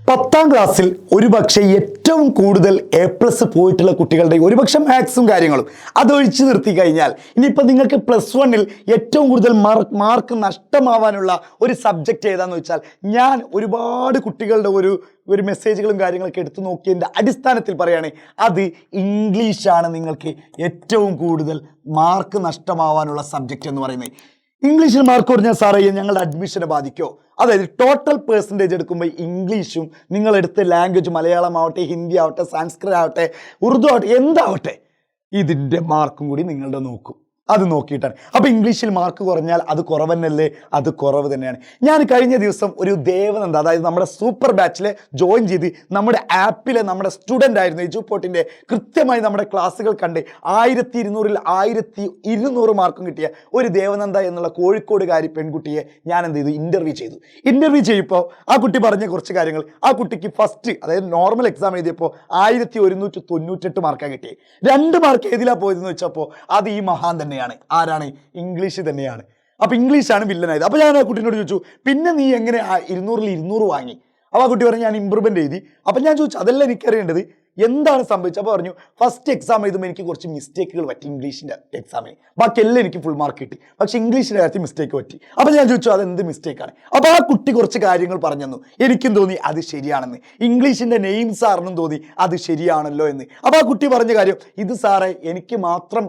10ാം ക്ലാസ്സിൽ ഒരുപക്ഷെ ഏറ്റവും കൂടുതൽ A+ പോയിട്ടുള്ള കുട്ടികളുടെ ഒരുപക്ഷെ മാത്സും കാര്യങ്ങളും അതൊഴിച്ചു നിർത്തി കഴിഞ്ഞാൽ ഇനിയിപ്പോൾ നിങ്ങൾക്ക് +1-ൽ ഏറ്റവും കൂടുതൽ മാർക്ക് നഷ്ടമാവാനുള്ള ഒരു സബ്ജക്റ്റ് ഏതാണെന്ന് വെച്ചാൽ ഞാൻ ഒരുപാട് കുട്ടികളുടെ ഒരു മെസ്സേജുകളും കാര്യങ്ങളൊക്കെ എടുത്തു നോക്കിയതിൻ്റെ അടിസ്ഥാനത്തിൽ പറയുകയാണെങ്കിൽ അത് ഇംഗ്ലീഷാണ് നിങ്ങൾക്ക് ഏറ്റവും കൂടുതൽ മാർക്ക് നഷ്ടമാവാനുള്ള സബ്ജക്റ്റ് എന്ന് പറയുന്നത്. ഇംഗ്ലീഷിൽ മാർക്ക് കുറഞ്ഞാൽ സാറേ ഞങ്ങളുടെ അഡ്മിഷനെ ബാധിക്കോ? അതായത് ടോട്ടൽ പെർസെൻറ്റേജ് എടുക്കുമ്പോൾ ഇംഗ്ലീഷും നിങ്ങളെടുത്ത ലാംഗ്വേജ് മലയാളം ആവട്ടെ, ഹിന്ദി ആവട്ടെ, സംസ്കൃതം ആവട്ടെ, ഉറുദു ആവട്ടെ, എന്താവട്ടെ ഇതിൻ്റെ മാർക്കും കൂടി നിങ്ങളുടെ നോക്കും. അത് നോക്കിയിട്ടാണ്. അപ്പോൾ ഇംഗ്ലീഷിൽ മാർക്ക് കുറഞ്ഞാൽ അത് കുറവന്നല്ലേ? അത് കുറവ് തന്നെയാണ്. ഞാൻ കഴിഞ്ഞ ദിവസം ഒരു ദേവനന്ദ, അതായത് നമ്മുടെ സൂപ്പർ ബാച്ചിലെ ജോയിൻ ചെയ്ത് നമ്മുടെ ആപ്പിലെ നമ്മുടെ സ്റ്റുഡൻ്റ് ആയിരുന്നു എജുപോർട്ടിൻ്റെ, കൃത്യമായി നമ്മുടെ ക്ലാസ്സുകൾ കണ്ട് 1200-ൽ 1200 മാർക്കും കിട്ടിയ ഒരു ദേവനന്ദ എന്നുള്ള കോഴിക്കോടുകാരി പെൺകുട്ടിയെ ഞാൻ എന്ത് ചെയ്തു? ഇൻ്റർവ്യൂ ചെയ്തു. ഇൻ്റർവ്യൂ ചെയ്യുമ്പോൾ ആ കുട്ടി പറഞ്ഞ കുറച്ച് കാര്യങ്ങൾ, ആ കുട്ടിക്ക് ഫസ്റ്റ് അതായത് നോർമൽ എക്സാം എഴുതിയപ്പോൾ 1198 മാർക്കാണ് കിട്ടിയത്. 2 മാർക്ക് ഏതിലാണ് പോയതെന്ന് വെച്ചപ്പോൾ അത് ഈ മഹാൻ തന്നെയാണ്. ആരാണ്? ഇംഗ്ലീഷ് തന്നെയാണ്. അപ്പൊ ഇംഗ്ലീഷാണ് വില്ലനായത്. അപ്പൊ ഞാൻ ആ കുട്ടീനോട് ചോദിച്ചു, പിന്നെ നീ എങ്ങനെ 200-ൽ 200 വാങ്ങി? അപ്പോൾ ആ കുട്ടി പറഞ്ഞു ഞാൻ ഇമ്പ്രൂവ്മെന്റ് എഴുതി. അപ്പൊ ഞാൻ ചോദിച്ചു അതല്ല എനിക്കറിയേണ്ടത്, എന്താണ് സംഭവിച്ചത്? അപ്പോൾ പറഞ്ഞു ഫസ്റ്റ് എക്സാം എഴുതുമ്പോൾ എനിക്ക് കുറച്ച് മിസ്റ്റേക്കുകൾ പറ്റി ഇംഗ്ലീഷിൻ്റെ എക്സാമിന്, ബാക്കി എല്ലാം എനിക്ക് ഫുൾ മാർക്ക് കിട്ടി, പക്ഷെ ഇംഗ്ലീഷിൻ്റെ കാര്യത്തിൽ മിസ്റ്റേക്ക് പറ്റി. അപ്പോൾ ഞാൻ ചോദിച്ചു അതെന്ത് മിസ്റ്റേക്കാണ്? അപ്പോൾ ആ കുട്ടി കുറച്ച് കാര്യങ്ങൾ പറഞ്ഞു തന്നു. എനിക്കും തോന്നി അത് ശരിയാണെന്ന്. ഇംഗ്ലീഷിൻ്റെ നെയിം സാറിനും തോന്നി അത് ശരിയാണല്ലോ എന്ന്. അപ്പോൾ ആ കുട്ടി പറഞ്ഞ കാര്യം, ഇത് സാറേ എനിക്ക് മാത്രം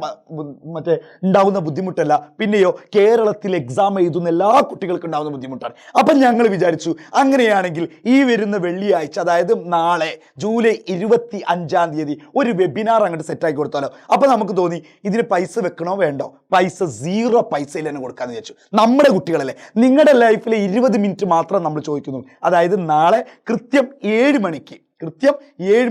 ഉണ്ടാവുന്ന ബുദ്ധിമുട്ടല്ല, പിന്നെയോ കേരളത്തിൽ എക്സാം എഴുതുന്ന എല്ലാ കുട്ടികൾക്കും ഉണ്ടാവുന്ന ബുദ്ധിമുട്ടാണ്. അപ്പം ഞങ്ങൾ വിചാരിച്ചു അങ്ങനെയാണെങ്കിൽ ഈ വരുന്ന വെള്ളിയാഴ്ച, അതായത് നാളെ ജൂലൈ 25-ാം തീയതി ഒരു വെബിനാർ അങ്ങോട്ട് സെറ്റാക്കി കൊടുത്താലോ? അപ്പോൾ നമുക്ക് തോന്നി ഇതിന് പൈസ വെക്കണോ വേണ്ടോ? പൈസ 0 പൈസയിൽ തന്നെ കൊടുക്കാമെന്ന് വിചാരിച്ചു. നമ്മുടെ കുട്ടികളല്ലേ, നിങ്ങളുടെ ലൈഫിലെ 20 മിനിറ്റ് മാത്രം നമ്മൾ ചോദിക്കുന്നു. അതായത് നാളെ കൃത്യം 7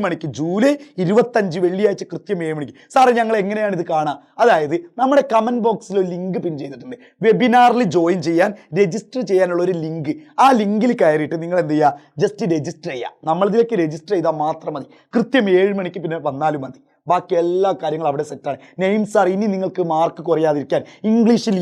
മണിക്ക് ജൂലൈ 25 വെള്ളിയാഴ്ച കൃത്യം 7 മണിക്ക്. സാറേ ഞങ്ങൾ എങ്ങനെയാണ് ഇത് കാണുക? അതായത് നമ്മുടെ കമൻറ്റ് ബോക്സിൽ ഒരു ലിങ്ക് പിൻ ചെയ്തിട്ടുണ്ട്. വെബിനാറിൽ ജോയിൻ ചെയ്യാൻ രജിസ്റ്റർ ചെയ്യാനുള്ള ഒരു ലിങ്ക്. ആ ലിങ്കിൽ കയറിയിട്ട് നിങ്ങൾ എന്ത് ചെയ്യുക? ജസ്റ്റ് രജിസ്റ്റർ ചെയ്യുക. നമ്മളിതിലേക്ക് രജിസ്റ്റർ ചെയ്താൽ മാത്രം മതി. കൃത്യം 7 മണിക്ക് പിന്നെ വന്നാലും മതി. ബാക്കി എല്ലാ കാര്യങ്ങളും അവിടെ സെറ്റാണ്. നെയിം സാർ, ഇനി നിങ്ങൾക്ക് മാർക്ക് കുറയാതിരിക്കാൻ ഇംഗ്ലീഷിൽ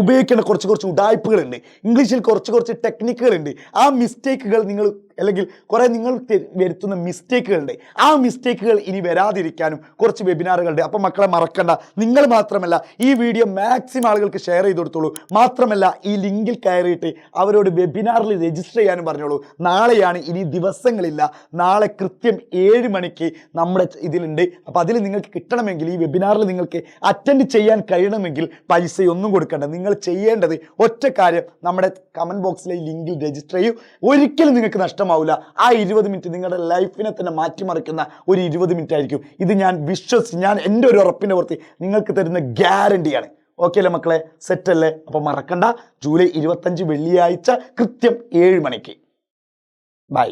ഉപയോഗിക്കേണ്ട കുറച്ച് ഉഡായ്പകളുണ്ട്, ഇംഗ്ലീഷിൽ കുറച്ച് ടെക്നിക്കുകളുണ്ട്. ആ മിസ്റ്റേക്കുകൾ നിങ്ങൾ അല്ലെങ്കിൽ കുറേ നിങ്ങൾ വരുത്തുന്ന മിസ്റ്റേക്കുകളുണ്ട്. ആ മിസ്റ്റേക്കുകൾ ഇനി വരാതിരിക്കാനും കുറച്ച് വെബിനാറുകളുണ്ട്. അപ്പം മക്കളെ മറക്കണ്ട, നിങ്ങൾ മാത്രമല്ല ഈ വീഡിയോ മാക്സിമം ആളുകൾക്ക് ഷെയർ ചെയ്ത് കൊടുത്തോളൂ. മാത്രമല്ല ഈ ലിങ്കിൽ കയറിയിട്ട് അവരോട് വെബിനാറിൽ രജിസ്റ്റർ ചെയ്യാനും പറഞ്ഞോളൂ. നാളെയാണ്, ഇനി ദിവസങ്ങളില്ല. നാളെ കൃത്യം 7 മണിക്ക് നമ്മുടെ ഇതിലുണ്ട്. അപ്പോൾ അതിൽ നിങ്ങൾക്ക് കിട്ടണമെങ്കിൽ, ഈ വെബിനാറിൽ നിങ്ങൾക്ക് അറ്റൻഡ് ചെയ്യാൻ കഴിയണമെങ്കിൽ പൈസയൊന്നും കൊടുക്കണ്ട. നിങ്ങൾ ചെയ്യേണ്ടത് ഒറ്റ കാര്യം, നമ്മുടെ കമൻറ്റ് ബോക്സിലെ ലിങ്കിൽ രജിസ്റ്റർ ചെയ്യൂ. ഒരിക്കലും നിങ്ങൾക്ക് നഷ്ടമാവില്ല. ആ 20 മിനിറ്റ് നിങ്ങളുടെ ലൈഫിനെ തന്നെ മാറ്റിമറിക്കുന്ന ഒരു 20 മിനിറ്റ് ആയിരിക്കും. ഇത് ഞാൻ ഞാൻ എൻ്റെ ഒരു ഉറപ്പിൻ്റെ പുറത്ത് നിങ്ങൾക്ക് തരുന്ന ഗ്യാരണ്ടിയാണ്. ഓക്കെ അല്ലേ മക്കളെ? സെറ്റല്ലേ? അപ്പോൾ മറക്കണ്ട, ജൂലൈ 25 വെള്ളിയാഴ്ച കൃത്യം 7 മണിക്ക്. ബൈ.